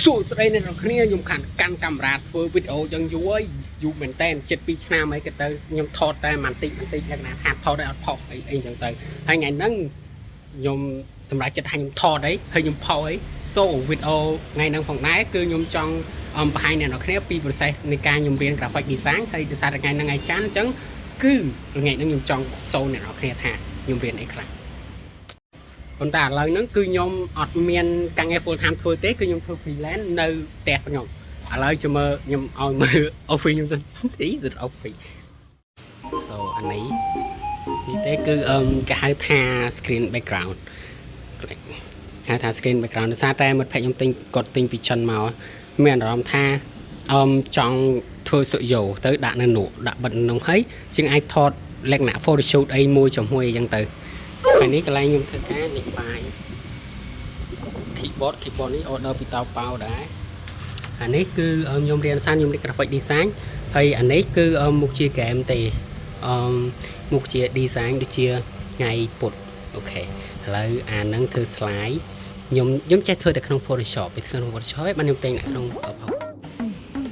สู้สไลน์ในเราเนี่ยยมขันกันกำราดធ្វើវីដេអូចឹងយូរហើយយូរមែនតែន7 ឆ្នាំអីក៏ទៅខ្ញុំថតតែបន្តិចយ៉ាងណាថាថតឲ្យអត់ផុសអីចឹងទៅហើយថ្ងៃហ្នឹងខ្ញុំសម្រាប់ចិត្តថាខ្ញុំថតអីហើយខ្ញុំផុសអីសូវីដេអូថ្ងៃហ្នឹងផងដែរគឺខ្ញុំចង់បង្ហាញអ្នកនរគ្នាពី process នៃការខ្ញុំរៀន graphic design ហើយដោយសារតែថ្ងៃហ្នឹងថ្ងៃច័ន្ទអញ្ចឹងគឺថ្ងៃហ្នឹងខ្ញុំចង់សូអ្នកនរគ្នាថាខ្ញុំរៀនអីខ្លះប៉ុន្តែឥឡូវហ្នឹងគឺខ្ញុំអត់មានការងារ full time ធ្វើទេគឺខ្ញុំធ្វើ freelance នៅផ្ទះខ្ញុំឥឡូវចាំមើលខ្ញុំឲ្យមើល office ខ្ញុំទៅទីទៅ office so អានេះទេគឺគេហៅថា screen background ហៅថា screen background ដោយសារតែមិត្តភក្តិខ្ញុំទិញគាត់ទិញពីចិនមកមានអារម្មណ៍ថាចង់ធ្វើសុយោទៅដាក់នៅនោះដាក់បិទក្នុងហើយជាងអាចថតលក្ខណៈ photo shoot អីមួយជាមួយអញ្ចឹងទៅហើយនេះកន្លែងខ្ញុំធ្វើការនេះបាយ keyboard នេះ order ពីតៅប៉ៅដែរអានេះគឺខ្ញុំរៀនសានខ្ញុំរៀន graphic design ហើយអានេះគឺមុខជា game ទេមុខជា design ដូចជាថ្ងៃពុធអូខេឥឡូវអានឹងធ្វើ slide ខ្ញុំចេះធ្វើតែក្នុង Photoshop ពីក្នុង Photoshop ឯងបានខ្ញុំទិញដាក់ក្នុង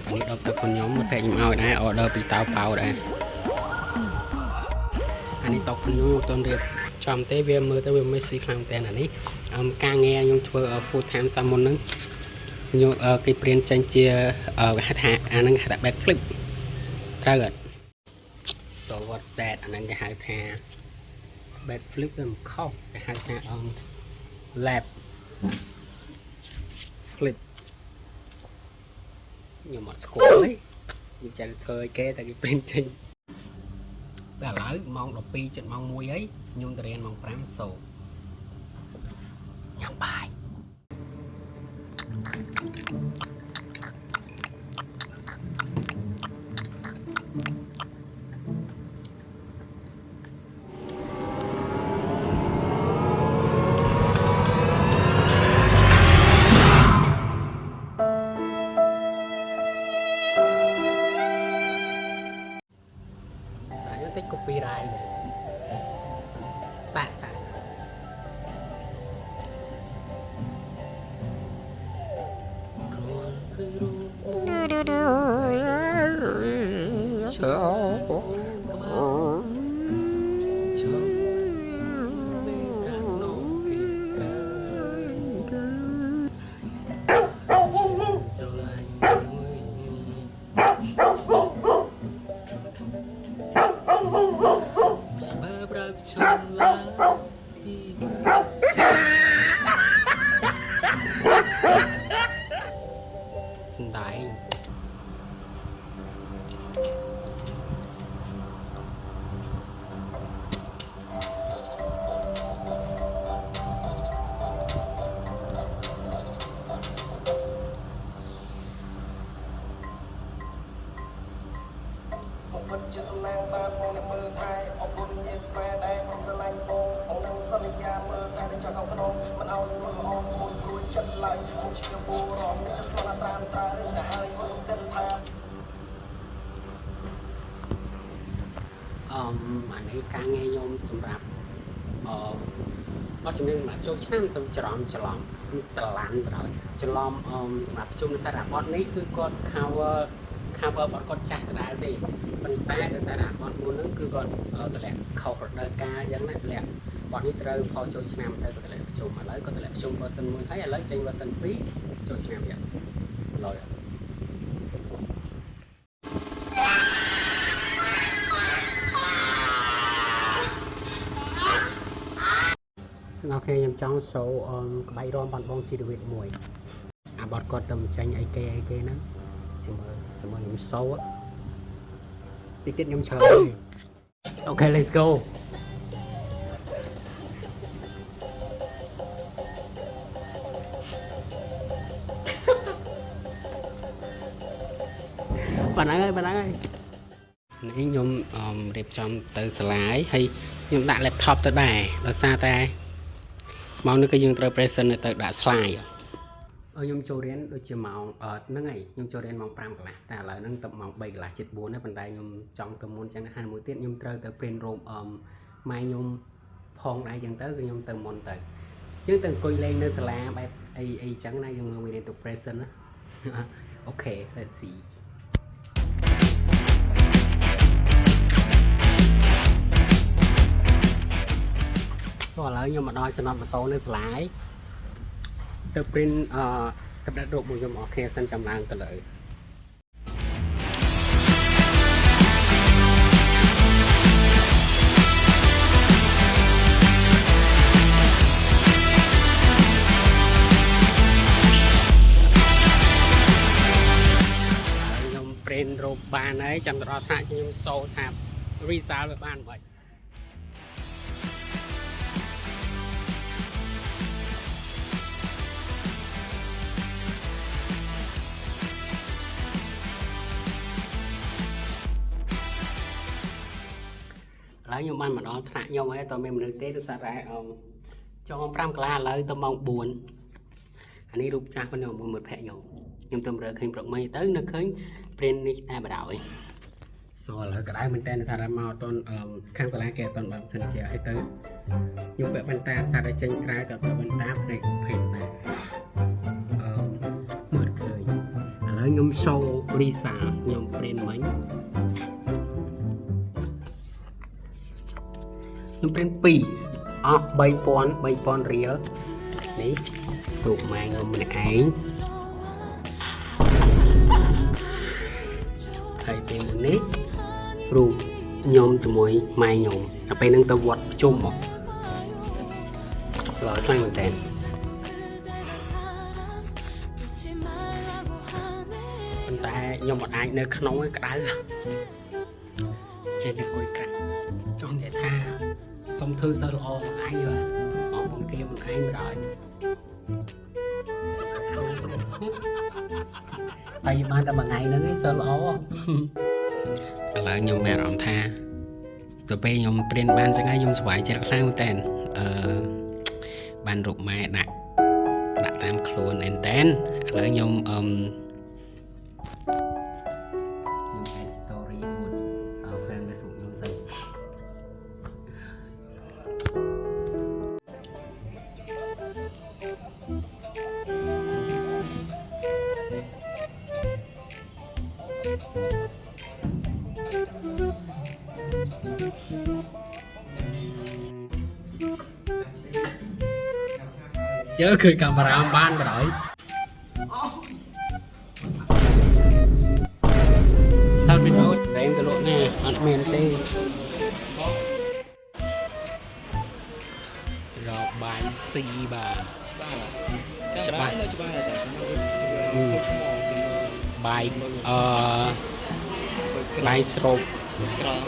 អានេះដល់ទៅខ្ញុំមកតែខ្ញុំឲ្យដែរ order ពីតៅប៉ៅដែរអានេះតោកខ្ញុំអត់ទាន់រៀបចំទេវាមើលទៅវាមិនស៊ីខ្លាំងតែអានេះការងារខ្ញុំធ្វើ full time សាមុនហ្នឹងខ្ញុំគេព្រៀនចេញជាគេហៅថាអាហ្នឹងហៅថា back flip ត្រូវអត់ so what's that អាហ្នឹងគេហៅថា back flip វាមិនខុសគេហៅថាlap flip ខ្ញុំអត់ស្គាល់ទេខ្ញុំចេះធ្វើឲ្យគេតែគេព្រៀនចេញតែឥឡូវម៉ោង12 7ម៉ោង1ហើយខ្ញុំទៅរៀនម៉ោង5 so ញ៉ាំបាយតិច copyright សាក់ជាសំណាងបានមកអ្នកមើលថែអរគុណជាស្មារតីខ្ញុំស្រឡាញ់បងអង្គនឹងសន្យាមើលថែដែលចង់ក្នុងក្នុងមិនឲ្យរស់ល្អមួយព្រួយចិត្តឡើយខ្ញុំជាបុរសនេះជាផ្លន់ត្រាំត្រូវតែហើយខ្ញុំគិតថាអានេះការងារខ្ញុំសម្រាប់បទចម្រៀងសម្រាប់ចូលឆ្នាំសូមច្រឡំត្រឡាន់បណ្ដោយច្រឡំសម្រាប់ប្រជុំនិស្សិតអាបទនេះគឺគាត់ cover បទគាត់ចាស់ដដែលទេប៉ុន្តែដោយសារអាបទមួយហ្នឹងគឺគាត់តម្លាក់ខុសរដូវកាលអញ្ចឹងណាតម្លាក់បទនេះត្រូវផលចូលឆ្នាំទៅគាត់តម្លាក់ប្រជុំឥឡូវគាត់តម្លាក់ប្រជុំ version 1ហើយឥឡូវចេញ version 2ចូលឆ្នាំទៀតឡយអូខេខ្ញុំចង់សូក្បាច់រាំបាត់បងជីវិតមួយអាបទគាត់ទៅចាញ់អីគេហ្នឹងចាំមើលខ្ញុំសូតិចទៀតខ្ញុំឆ្លើយអូខេ let's go បានហើយនេះខ្ញុំរៀបចំទៅសាលាហើយខ្ញុំដាក់ laptop ទៅដែរដោយសារតែម៉ោងនេះគឺយើងត្រូវ present ទៅដាក់ slide ខ្ញុំចូលរៀនដូចជាម៉ោងហ្នឹងហើយខ្ញុំចូលរៀនម៉ោង5កន្លះតែឥឡូវហ្នឹងទៅម៉ោង3កន្លះជិត4ហើយប៉ុន្តែខ្ញុំចង់ទៅមុនចឹងហើយមួយទៀតខ្ញុំត្រូវទៅ print room ម៉ែខ្ញុំផងដែរចឹងទៅគឺខ្ញុំទៅមុនទៅ chứ từng coi lên nơi sala bài ai chẳng này dùng mình tục present á. Ok, let's see. Rồi lại nhưng mà đo cho nó mà to lên slide từ print tập đặt độ một dòng ok sân chăm lang từ lợi dòng print rộp bàn ấy chăm đo tại cho dòng sâu thảm resale với bàn vậy lấy nhau ban mà đó thả nhau ấy tao mình được tết được sao ra cho pram kla lấy tao mong buồn anh ấy đục cha con nhau một phe nhau nhưng tao rời khinh bậc mây tới nó khơi pren đi ta bà đảo rồi là cái đấy mình tên là thà ra màu tôn khang sala kè tôn bằng sân chia hay tới nhưng vậy bên ta sao để tranh cãi tập bên ta này phèn này mượt cười lấy nhôm sâu lisa nhôm pren mấy nhôm pren pì bay pon rìa đấy tụ mang nhôm mình ấy thầy tìm một nét rồi nhôm từ mỗi mai nhôm là phải nâng tao quật chung một lời thay mình tên mình ta nhôm một ai nơi khăn nóng cái đá trên cái cối cả trong để tha xong thư sơ lô một ai rồi bỏ một kia một ai rồi tại vì ban ta bằng ngày nữa cái sơ lỗ lại nhom mẹ rộng tha tụi bây nhom print ban sẽ ngay nhom xoài chơi các sang tên ban rụp mai đặt tam khuôn and then lại nhom story một friend với sụn nhom xanh chớ cười camera ban rồi thật biết đâu để em từ lộ nè ăn miền tây rồi bài xì bà bài bài sộp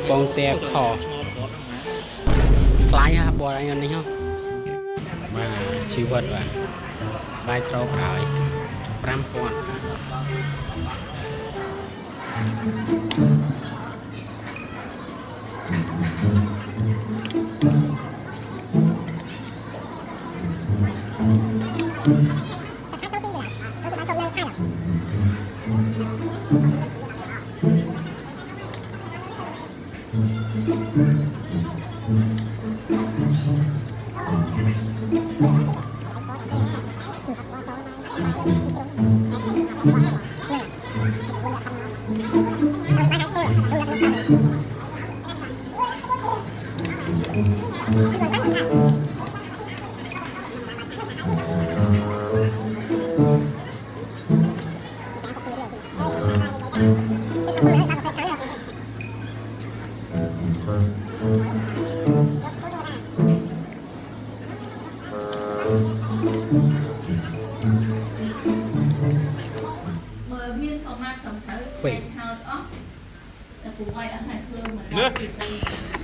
con xe khò lái ha bò anh này không mà chịu vật và bài sộp rồi pram pon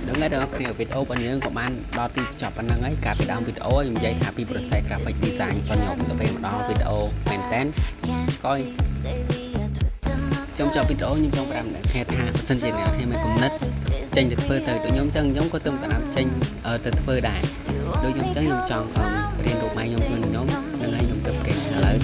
đừng nghe được thì video bên những của bạn đo tiếp chọn bên năng ấy cả video video dùng dây happy process graphic design cho nhau từ về đo video maintain coi trong cho video nhưng trong làm hết ha sân gì nữa thì mình cũng nít tranh được phơi từ nhóm chân giống có tâm cả làm tranh ở từ phơi đài đôi nhóm chân nhóm tròn trên đồ mai nhóm đừng hay dùng tập lại